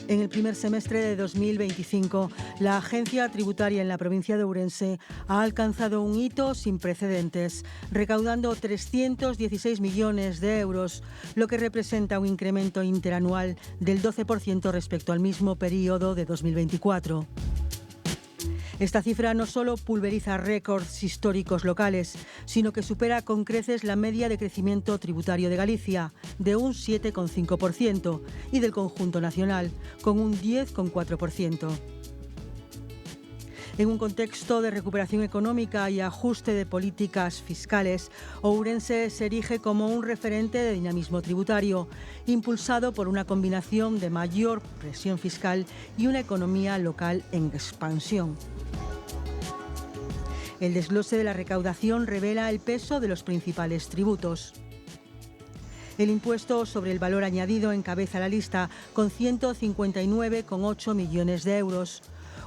En el primer semestre de 2025, la agencia tributaria en la provincia de Ourense ha alcanzado un hito sin precedentes, recaudando 316 millones de euros, lo que representa un incremento interanual del 12% respecto al mismo periodo de 2024. Esta cifra no solo pulveriza récords históricos locales, sino que supera con creces la media de crecimiento tributario de Galicia, de un 7,5%, y del conjunto nacional, con un 10,4%. En un contexto de recuperación económica y ajuste de políticas fiscales, Ourense se erige como un referente de dinamismo tributario, impulsado por una combinación de mayor presión fiscal y una economía local en expansión. El desglose de la recaudación revela el peso de los principales tributos. El impuesto sobre el valor añadido encabeza la lista con 159,8 millones de euros,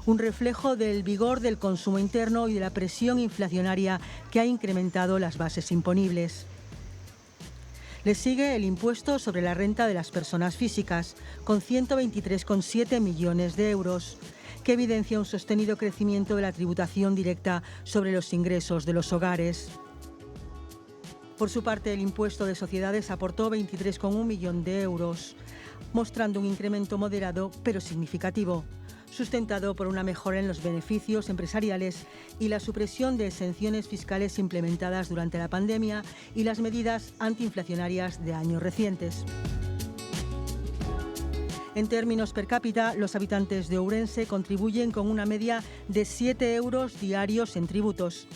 un reflejo del vigor del consumo interno y de la presión inflacionaria que ha incrementado las bases imponibles. Le sigue el impuesto sobre la renta de las personas físicas, con 123,7 millones de euros, que evidencia un sostenido crecimiento de la tributación directa sobre los ingresos de los hogares. Por su parte, el impuesto de sociedades aportó 23,1 millones de euros, mostrando un incremento moderado pero significativo, sustentado por una mejora en los beneficios empresariales y la supresión de exenciones fiscales implementadas durante la pandemia y las medidas antiinflacionarias de años recientes. En términos per cápita, los habitantes de Ourense contribuyen con una media de 7 euros diarios en tributos,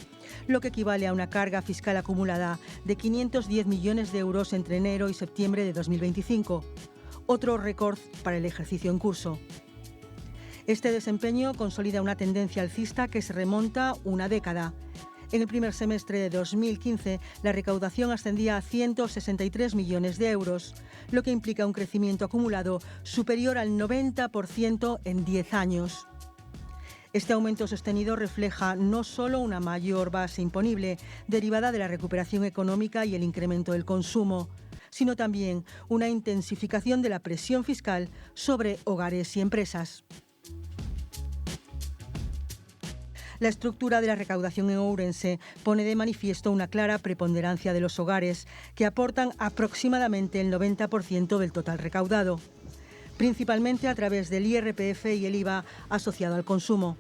lo que equivale a una carga fiscal acumulada de 510 millones de euros entre enero y septiembre de 2025, otro récord para el ejercicio en curso. Este desempeño consolida una tendencia alcista que se remonta una década. En el primer semestre de 2015, la recaudación ascendía a 163 millones de euros, lo que implica un crecimiento acumulado superior al 90% en 10 años. Este aumento sostenido refleja no solo una mayor base imponible, derivada de la recuperación económica y el incremento del consumo, sino también una intensificación de la presión fiscal sobre hogares y empresas. La estructura de la recaudación en Ourense pone de manifiesto una clara preponderancia de los hogares, que aportan aproximadamente el 90% del total recaudado, principalmente a través del IRPF y el IVA asociado al consumo.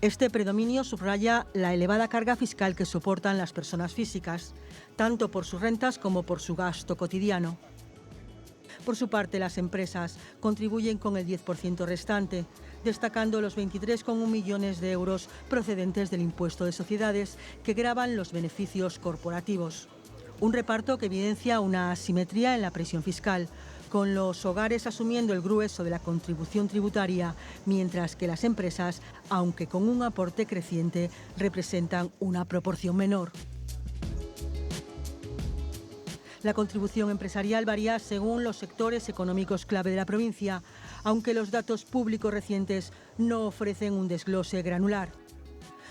Este predominio subraya la elevada carga fiscal que soportan las personas físicas, tanto por sus rentas como por su gasto cotidiano. Por su parte, las empresas contribuyen con el 10% restante, destacando los 23,1 millones de euros procedentes del impuesto de sociedades que gravan los beneficios corporativos. Un reparto que evidencia una asimetría en la presión fiscal, con los hogares asumiendo el grueso de la contribución tributaria, mientras que las empresas, aunque con un aporte creciente, representan una proporción menor. La contribución empresarial varía según los sectores económicos clave de la provincia, aunque los datos públicos recientes no ofrecen un desglose granular.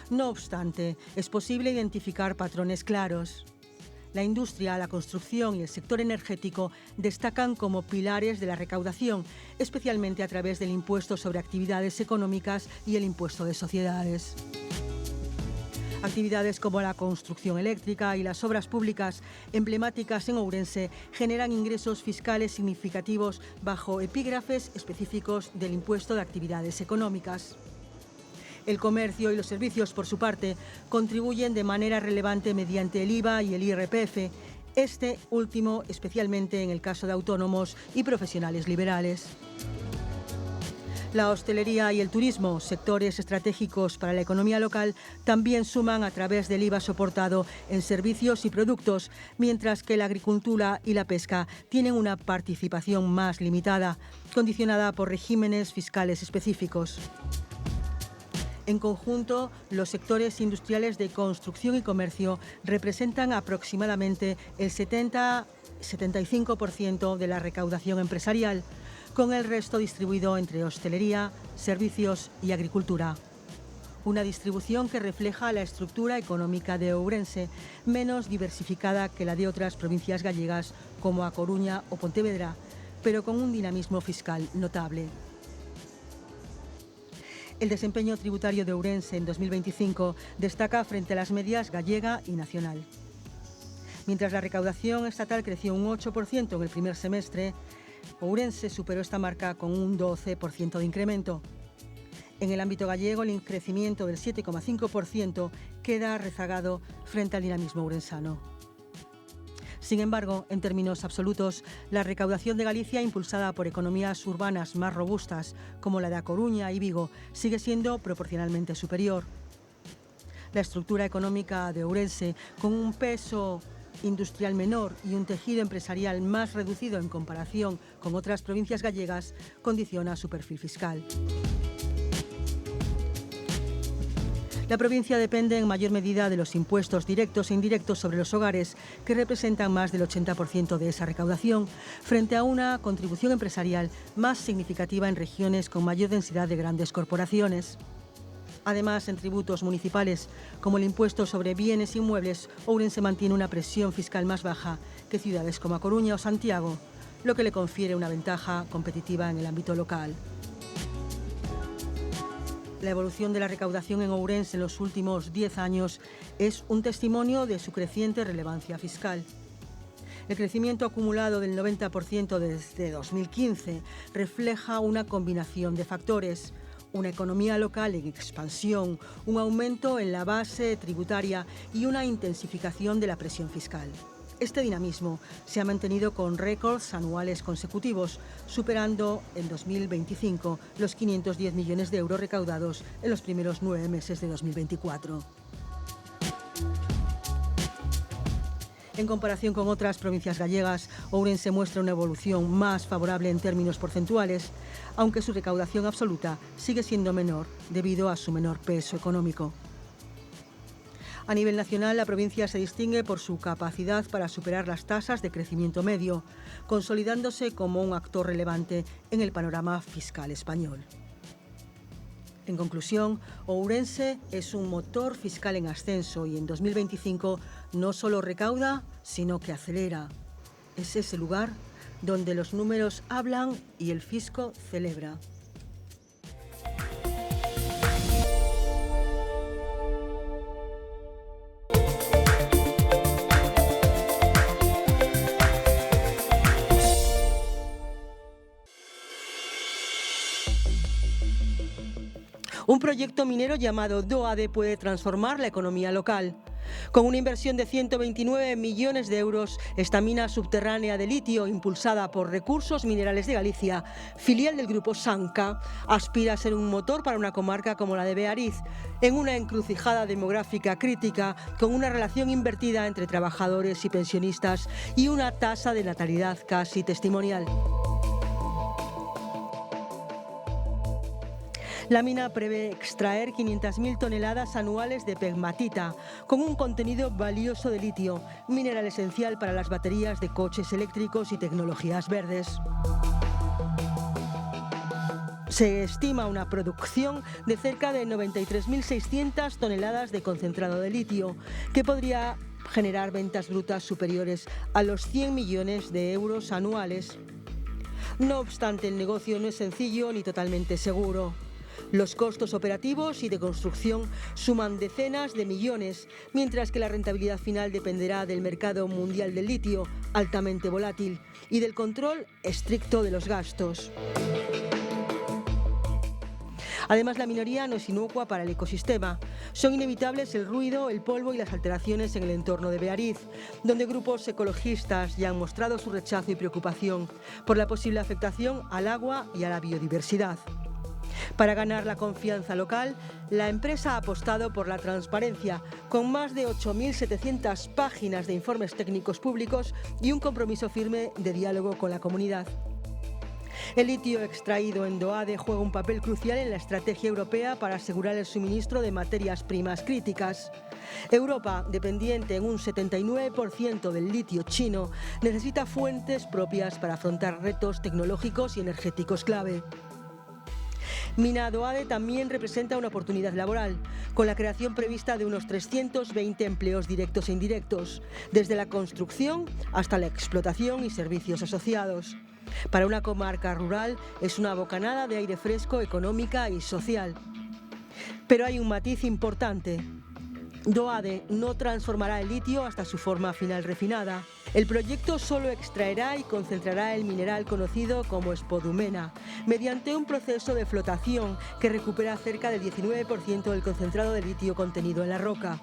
No obstante, es posible identificar patrones claros. La industria, la construcción y el sector energético destacan como pilares de la recaudación, especialmente a través del impuesto sobre actividades económicas y el impuesto de sociedades. Actividades como la construcción eléctrica y las obras públicas emblemáticas en Ourense generan ingresos fiscales significativos bajo epígrafes específicos del impuesto de actividades económicas. El comercio y los servicios, por su parte, contribuyen de manera relevante mediante el IVA y el IRPF, este último especialmente en el caso de autónomos y profesionales liberales. La hostelería y el turismo, sectores estratégicos para la economía local, también suman a través del IVA soportado en servicios y productos, mientras que la agricultura y la pesca tienen una participación más limitada, condicionada por regímenes fiscales específicos. En conjunto, los sectores industriales de construcción y comercio representan aproximadamente el 70-75% de la recaudación empresarial, con el resto distribuido entre hostelería, servicios y agricultura. Una distribución que refleja la estructura económica de Ourense, menos diversificada que la de otras provincias gallegas como A Coruña o Pontevedra, pero con un dinamismo fiscal notable. El desempeño tributario de Ourense en 2025 destaca frente a las medias gallega y nacional. Mientras la recaudación estatal creció un 8% en el primer semestre, Ourense superó esta marca con un 12% de incremento. En el ámbito gallego, el crecimiento del 7,5% queda rezagado frente al dinamismo ourensano. Sin embargo, en términos absolutos, la recaudación de Galicia, impulsada por economías urbanas más robustas, como la de A Coruña y Vigo, sigue siendo proporcionalmente superior. La estructura económica de Ourense, con un peso industrial menor y un tejido empresarial más reducido en comparación con otras provincias gallegas, condiciona su perfil fiscal. La provincia depende en mayor medida de los impuestos directos e indirectos sobre los hogares, que representan más del 80% de esa recaudación, frente a una contribución empresarial más significativa en regiones con mayor densidad de grandes corporaciones. Además, en tributos municipales, como el impuesto sobre bienes inmuebles, Ourense mantiene una presión fiscal más baja que ciudades como A Coruña o Santiago, lo que le confiere una ventaja competitiva en el ámbito local. La evolución de la recaudación en Ourense en los últimos 10 años es un testimonio de su creciente relevancia fiscal. El crecimiento acumulado del 90% desde 2015 refleja una combinación de factores: una economía local en expansión, un aumento en la base tributaria y una intensificación de la presión fiscal. Este dinamismo se ha mantenido con récords anuales consecutivos, superando en 2025 los 510 millones de euros recaudados en los primeros 9 meses de 2024. En comparación con otras provincias gallegas, Ourense muestra una evolución más favorable en términos porcentuales, aunque su recaudación absoluta sigue siendo menor debido a su menor peso económico. A nivel nacional, la provincia se distingue por su capacidad para superar las tasas de crecimiento medio, consolidándose como un actor relevante en el panorama fiscal español. En conclusión, Ourense es un motor fiscal en ascenso y en 2025 no solo recauda, sino que acelera. Es ese lugar donde los números hablan y el fisco celebra. Un proyecto minero llamado DOADE puede transformar la economía local. Con una inversión de 129 millones de euros, esta mina subterránea de litio, impulsada por Recursos Minerales de Galicia, filial del grupo Sanca, aspira a ser un motor para una comarca como la de Beariz, en una encrucijada demográfica crítica, con una relación invertida entre trabajadores y pensionistas y una tasa de natalidad casi testimonial. La mina prevé extraer 500.000 toneladas anuales de pegmatita, con un contenido valioso de litio, mineral esencial para las baterías de coches eléctricos y tecnologías verdes. Se estima una producción de cerca de 93.600 toneladas de concentrado de litio, que podría generar ventas brutas superiores a los 100 millones de euros anuales. No obstante, el negocio no es sencillo ni totalmente seguro. Los costos operativos y de construcción suman decenas de millones, mientras que la rentabilidad final dependerá del mercado mundial del litio, altamente volátil, y del control estricto de los gastos. Además, la minería no es inocua para el ecosistema. Son inevitables el ruido, el polvo y las alteraciones en el entorno de Beariz, donde grupos ecologistas ya han mostrado su rechazo y preocupación por la posible afectación al agua y a la biodiversidad. Para ganar la confianza local, la empresa ha apostado por la transparencia, con más de 8.700 páginas de informes técnicos públicos y un compromiso firme de diálogo con la comunidad. El litio extraído en DOADE juega un papel crucial en la estrategia europea para asegurar el suministro de materias primas críticas. Europa, dependiente en un 79% del litio chino, necesita fuentes propias para afrontar retos tecnológicos y energéticos clave. Mina DOADE también representa una oportunidad laboral, con la creación prevista de unos 320 empleos directos e indirectos, desde la construcción hasta la explotación y servicios asociados. Para una comarca rural es una bocanada de aire fresco, económica y social. Pero hay un matiz importante. DOADE no transformará el litio hasta su forma final refinada. El proyecto solo extraerá y concentrará el mineral conocido como spodumena, mediante un proceso de flotación que recupera cerca del 19% del concentrado de litio contenido en la roca.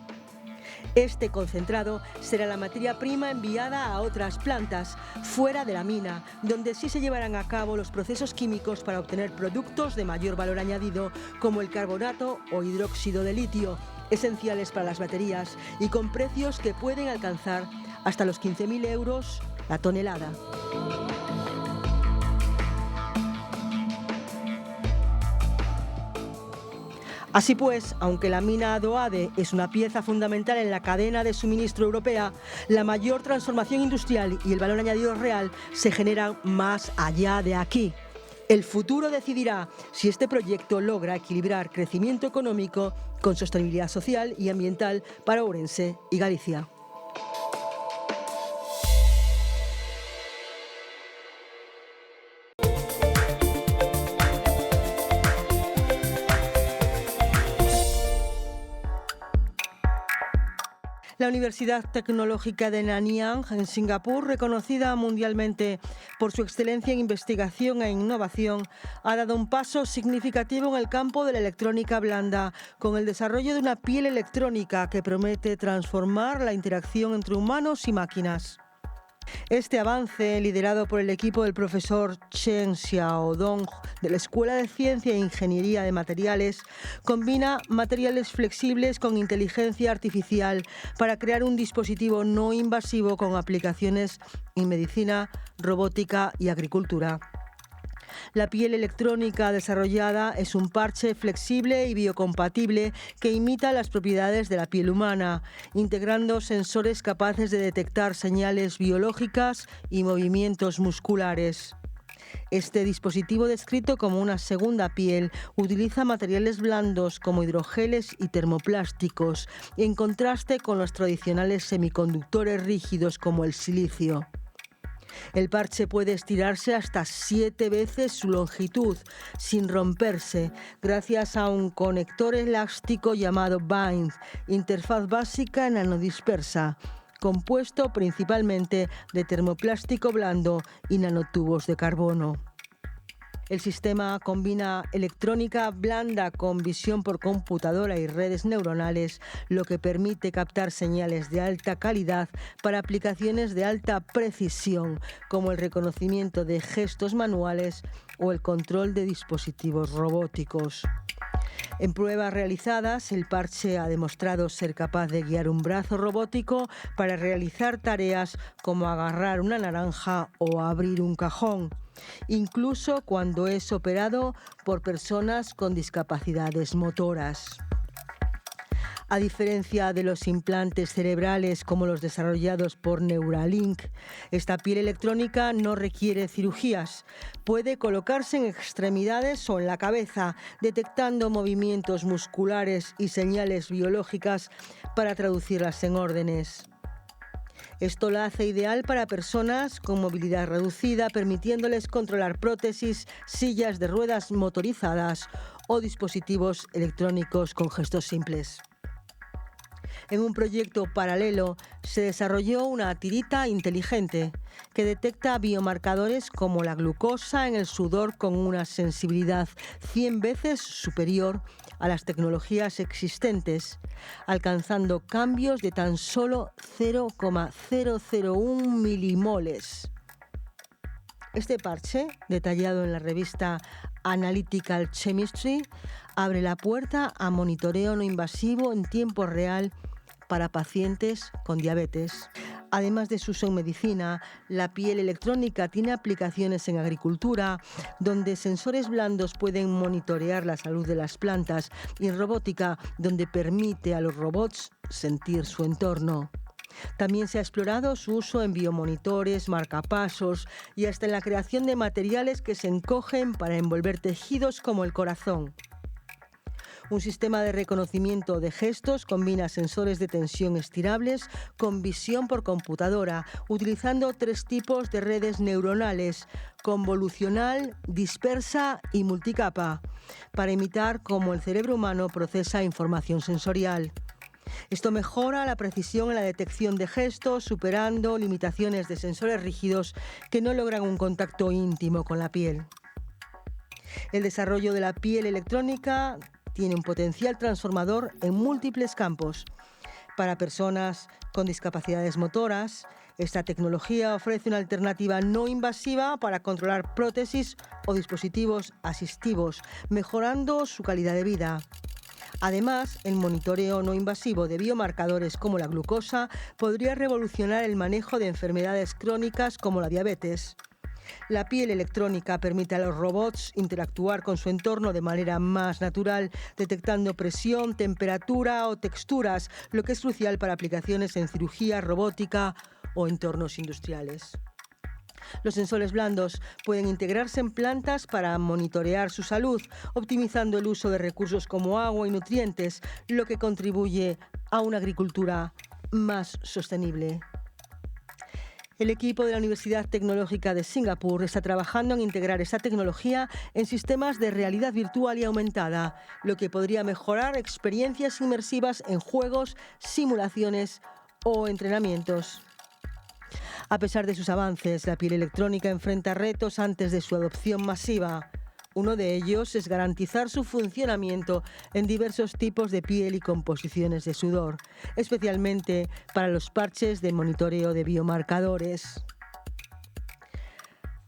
Este concentrado será la materia prima enviada a otras plantas, fuera de la mina, donde sí se llevarán a cabo los procesos químicos para obtener productos de mayor valor añadido, como el carbonato o hidróxido de litio, esenciales para las baterías y con precios que pueden alcanzar hasta los 15.000 euros la tonelada. Así pues, aunque la mina DOADE es una pieza fundamental en la cadena de suministro europea, la mayor transformación industrial y el valor añadido real se generan más allá de aquí. El futuro decidirá si este proyecto logra equilibrar crecimiento económico con sostenibilidad social y ambiental para Ourense y Galicia. La Universidad Tecnológica de Nanyang, en Singapur, reconocida mundialmente por su excelencia en investigación e innovación, ha dado un paso significativo en el campo de la electrónica blanda, con el desarrollo de una piel electrónica que promete transformar la interacción entre humanos y máquinas. Este avance, liderado por el equipo del profesor Chen Xiaodong de la Escuela de Ciencia e Ingeniería de Materiales, combina materiales flexibles con inteligencia artificial para crear un dispositivo no invasivo con aplicaciones en medicina, robótica y agricultura. La piel electrónica desarrollada es un parche flexible y biocompatible que imita las propiedades de la piel humana, integrando sensores capaces de detectar señales biológicas y movimientos musculares. Este dispositivo, descrito como una segunda piel, utiliza materiales blandos como hidrogeles y termoplásticos, en contraste con los tradicionales semiconductores rígidos como el silicio. El parche puede estirarse hasta 7 veces su longitud, sin romperse, gracias a un conector elástico llamado Bind, interfaz básica nanodispersa, compuesto principalmente de termoplástico blando y nanotubos de carbono. El sistema combina electrónica blanda con visión por computadora y redes neuronales, lo que permite captar señales de alta calidad para aplicaciones de alta precisión, como el reconocimiento de gestos manuales o el control de dispositivos robóticos. En pruebas realizadas, el parche ha demostrado ser capaz de guiar un brazo robótico para realizar tareas como agarrar una naranja o abrir un cajón, incluso cuando es operado por personas con discapacidades motoras. A diferencia de los implantes cerebrales como los desarrollados por Neuralink, esta piel electrónica no requiere cirugías. Puede colocarse en extremidades o en la cabeza, detectando movimientos musculares y señales biológicas para traducirlas en órdenes. Esto la hace ideal para personas con movilidad reducida, permitiéndoles controlar prótesis, sillas de ruedas motorizadas o dispositivos electrónicos con gestos simples. En un proyecto paralelo se desarrolló una tirita inteligente que detecta biomarcadores como la glucosa en el sudor con una sensibilidad 100 veces superior a las tecnologías existentes, alcanzando cambios de tan solo 0,001 milimoles. Este parche, detallado en la revista Analytical Chemistry, abre la puerta a monitoreo no invasivo en tiempo real para pacientes con diabetes. Además de su uso en medicina, la piel electrónica tiene aplicaciones en agricultura, donde sensores blandos pueden monitorear la salud de las plantas, y en robótica, donde permite a los robots sentir su entorno. También se ha explorado su uso en biomonitores, marcapasos y hasta en la creación de materiales que se encogen para envolver tejidos como el corazón. Un sistema de reconocimiento de gestos combina sensores de tensión estirables con visión por computadora, utilizando 3 tipos de redes neuronales: convolucional, dispersa y multicapa, para imitar cómo el cerebro humano procesa información sensorial. Esto mejora la precisión en la detección de gestos, superando limitaciones de sensores rígidos que no logran un contacto íntimo con la piel. El desarrollo de la piel electrónica tiene un potencial transformador en múltiples campos. Para personas con discapacidades motoras, esta tecnología ofrece una alternativa no invasiva para controlar prótesis o dispositivos asistivos, mejorando su calidad de vida. Además, el monitoreo no invasivo de biomarcadores como la glucosa podría revolucionar el manejo de enfermedades crónicas como la diabetes. La piel electrónica permite a los robots interactuar con su entorno de manera más natural, detectando presión, temperatura o texturas, lo que es crucial para aplicaciones en cirugía, robótica o entornos industriales. Los sensores blandos pueden integrarse en plantas para monitorear su salud, optimizando el uso de recursos como agua y nutrientes, lo que contribuye a una agricultura más sostenible. El equipo de la Universidad Tecnológica de Singapur está trabajando en integrar esta tecnología en sistemas de realidad virtual y aumentada, lo que podría mejorar experiencias inmersivas en juegos, simulaciones o entrenamientos. A pesar de sus avances, la piel electrónica enfrenta retos antes de su adopción masiva. Uno de ellos es garantizar su funcionamiento en diversos tipos de piel y composiciones de sudor, especialmente para los parches de monitoreo de biomarcadores.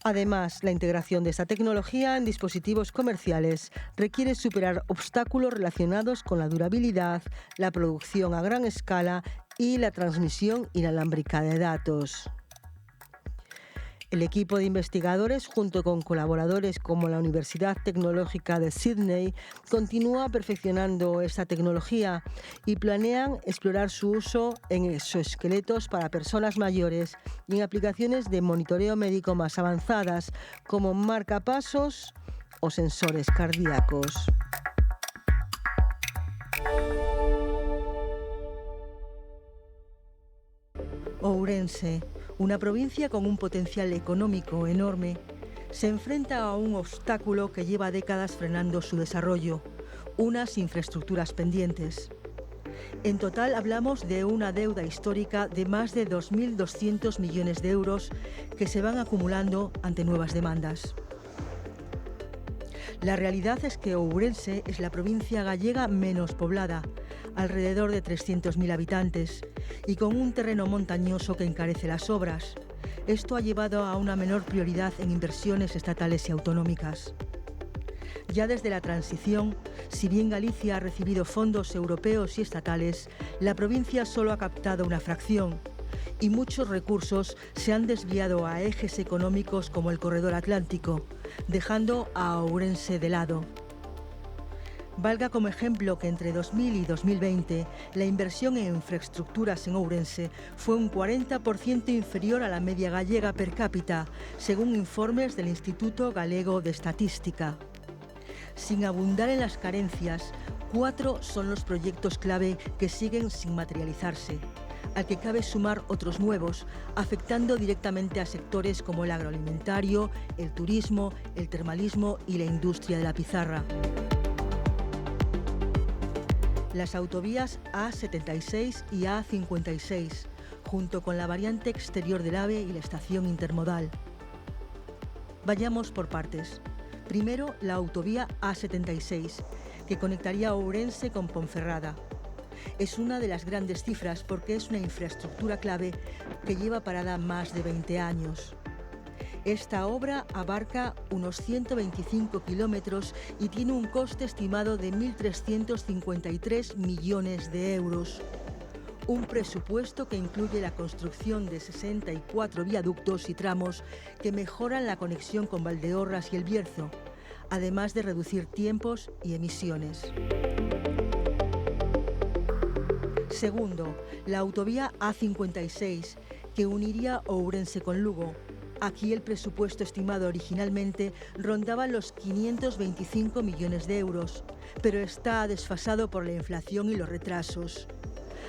Además, la integración de esta tecnología en dispositivos comerciales requiere superar obstáculos relacionados con la durabilidad, la producción a gran escala y la transmisión inalámbrica de datos. El equipo de investigadores, junto con colaboradores como la Universidad Tecnológica de Sydney, continúa perfeccionando esta tecnología y planean explorar su uso en exoesqueletos para personas mayores y en aplicaciones de monitoreo médico más avanzadas, como marcapasos o sensores cardíacos. Ourense, una provincia con un potencial económico enorme, se enfrenta a un obstáculo que lleva décadas frenando su desarrollo: unas infraestructuras pendientes. En total hablamos de una deuda histórica de más de 2.200 millones de euros que se van acumulando ante nuevas demandas. La realidad es que Ourense es la provincia gallega menos poblada, alrededor de 300.000 habitantes, y con un terreno montañoso que encarece las obras. Esto ha llevado a una menor prioridad en inversiones estatales y autonómicas. Ya desde la transición, si bien Galicia ha recibido fondos europeos y estatales, la provincia solo ha captado una fracción, y muchos recursos se han desviado a ejes económicos como el Corredor Atlántico, dejando a Ourense de lado. Valga como ejemplo que entre 2000 y 2020 la inversión en infraestructuras en Ourense fue un 40% inferior a la media gallega per cápita, según informes del Instituto Galego de Estatística. Sin abundar en las carencias, 4 son los proyectos clave que siguen sin materializarse, al que cabe sumar otros nuevos, afectando directamente a sectores como el agroalimentario, el turismo, el termalismo y la industria de la pizarra. Las autovías A76 y A56, junto con la variante exterior del AVE y la estación intermodal. Vayamos por partes. Primero, la autovía A76, que conectaría Ourense con Ponferrada. Es una de las grandes cifras porque es una infraestructura clave que lleva parada más de 20 años. Esta obra abarca unos 125 kilómetros y tiene un coste estimado de 1.353 millones de euros. Un presupuesto que incluye la construcción de 64 viaductos y tramos que mejoran la conexión con Valdeorras y El Bierzo, además de reducir tiempos y emisiones. Segundo, la autovía A56, que uniría Ourense con Lugo. Aquí el presupuesto estimado originalmente rondaba los 525 millones de euros, pero está desfasado por la inflación y los retrasos.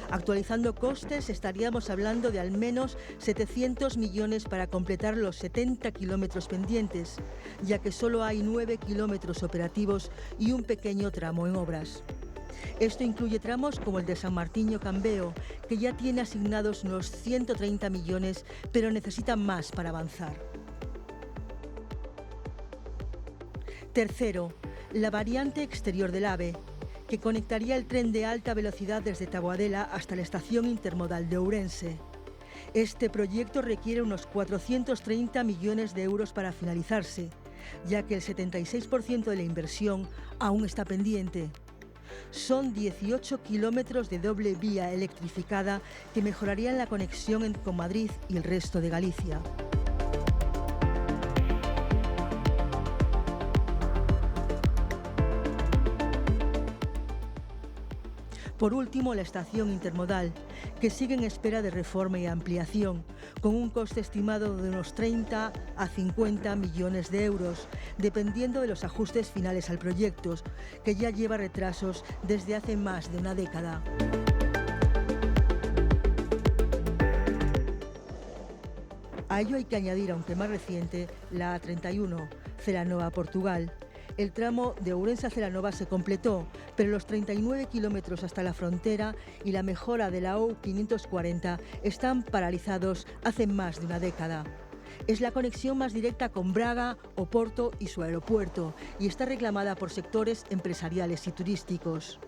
Actualizando costes, estaríamos hablando de al menos 700 millones para completar los 70 kilómetros pendientes, ya que solo hay 9 kilómetros operativos y un pequeño tramo en obras. Esto incluye tramos como el de San Martiño-Cambeo, que ya tiene asignados unos 130 millones, pero necesita más para avanzar. Tercero, la variante exterior del AVE, que conectaría el tren de alta velocidad desde Taboadela hasta la estación intermodal de Ourense. Este proyecto requiere unos 430 millones de euros para finalizarse, ya que el 76% de la inversión aún está pendiente. Son 18 kilómetros de doble vía electrificada que mejorarían la conexión con Madrid y el resto de Galicia. Por último, la estación intermodal, que sigue en espera de reforma y ampliación, con un coste estimado de unos 30 a 50 millones de euros, dependiendo de los ajustes finales al proyecto, que ya lleva retrasos desde hace más de una década. A ello hay que añadir, aunque más reciente, la A31, Celanova-Portugal. El tramo de Ourense a Celanova se completó, pero los 39 kilómetros hasta la frontera y la mejora de la O540 están paralizados hace más de una década. Es la conexión más directa con Braga, Oporto y su aeropuerto, y está reclamada por sectores empresariales y turísticos.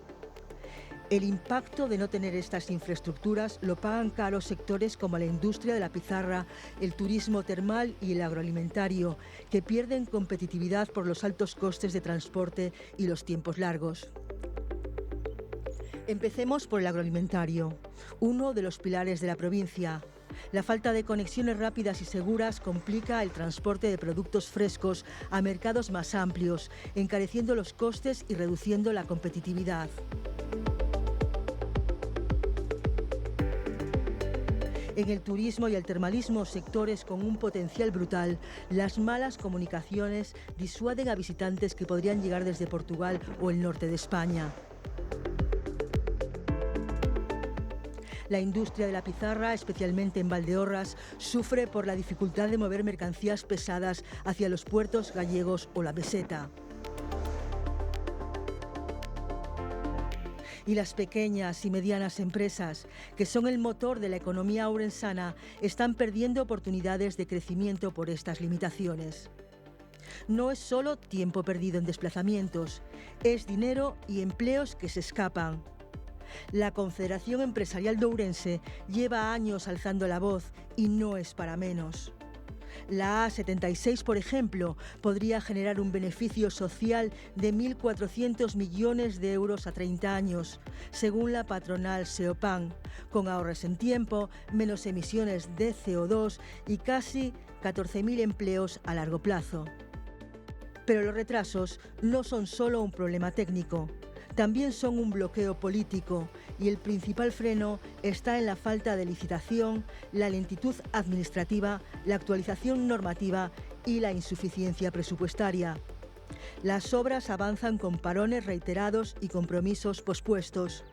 El impacto de no tener estas infraestructuras lo pagan caros sectores como la industria de la pizarra, el turismo termal y el agroalimentario, que pierden competitividad por los altos costes de transporte y los tiempos largos. Empecemos por el agroalimentario, uno de los pilares de la provincia. La falta de conexiones rápidas y seguras complica el transporte de productos frescos a mercados más amplios, encareciendo los costes y reduciendo la competitividad. En el turismo y el termalismo, sectores con un potencial brutal, las malas comunicaciones disuaden a visitantes que podrían llegar desde Portugal o el norte de España. La industria de la pizarra, especialmente en Valdeorras, sufre por la dificultad de mover mercancías pesadas hacia los puertos gallegos o la Meseta. Y las pequeñas y medianas empresas, que son el motor de la economía ourensana, están perdiendo oportunidades de crecimiento por estas limitaciones. No es solo tiempo perdido en desplazamientos, es dinero y empleos que se escapan. La Confederación Empresarial de Ourense lleva años alzando la voz y no es para menos. La A76, por ejemplo, podría generar un beneficio social de 1.400 millones de euros a 30 años, según la patronal Seopan, con ahorros en tiempo, menos emisiones de CO2 y casi 14.000 empleos a largo plazo. Pero los retrasos no son solo un problema técnico. También son un bloqueo político y el principal freno está en la falta de licitación, la lentitud administrativa, la actualización normativa y la insuficiencia presupuestaria. Las obras avanzan con parones reiterados y compromisos pospuestos.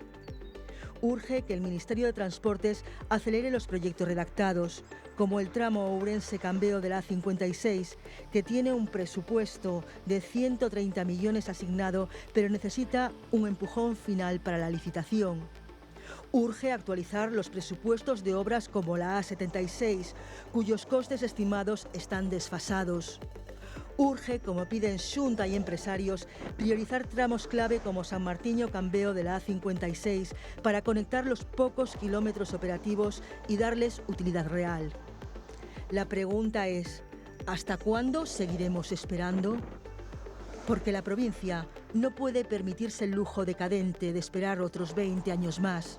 Urge que el Ministerio de Transportes acelere los proyectos redactados, como el tramo Ourense-Cambeo de la A56, que tiene un presupuesto de 130 millones asignado, pero necesita un empujón final para la licitación. Urge actualizar los presupuestos de obras como la A76, cuyos costes estimados están desfasados. Urge, como piden Xunta y empresarios, priorizar tramos clave como San Martiño-Cambeo de la A56 para conectar los pocos kilómetros operativos y darles utilidad real. La pregunta es, ¿hasta cuándo seguiremos esperando? Porque la provincia no puede permitirse el lujo decadente de esperar otros 20 años más.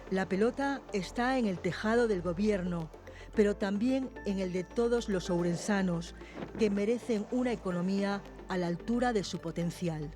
La pelota está en el tejado del gobierno, pero también en el de todos los ourensanos, que merecen una economía a la altura de su potencial.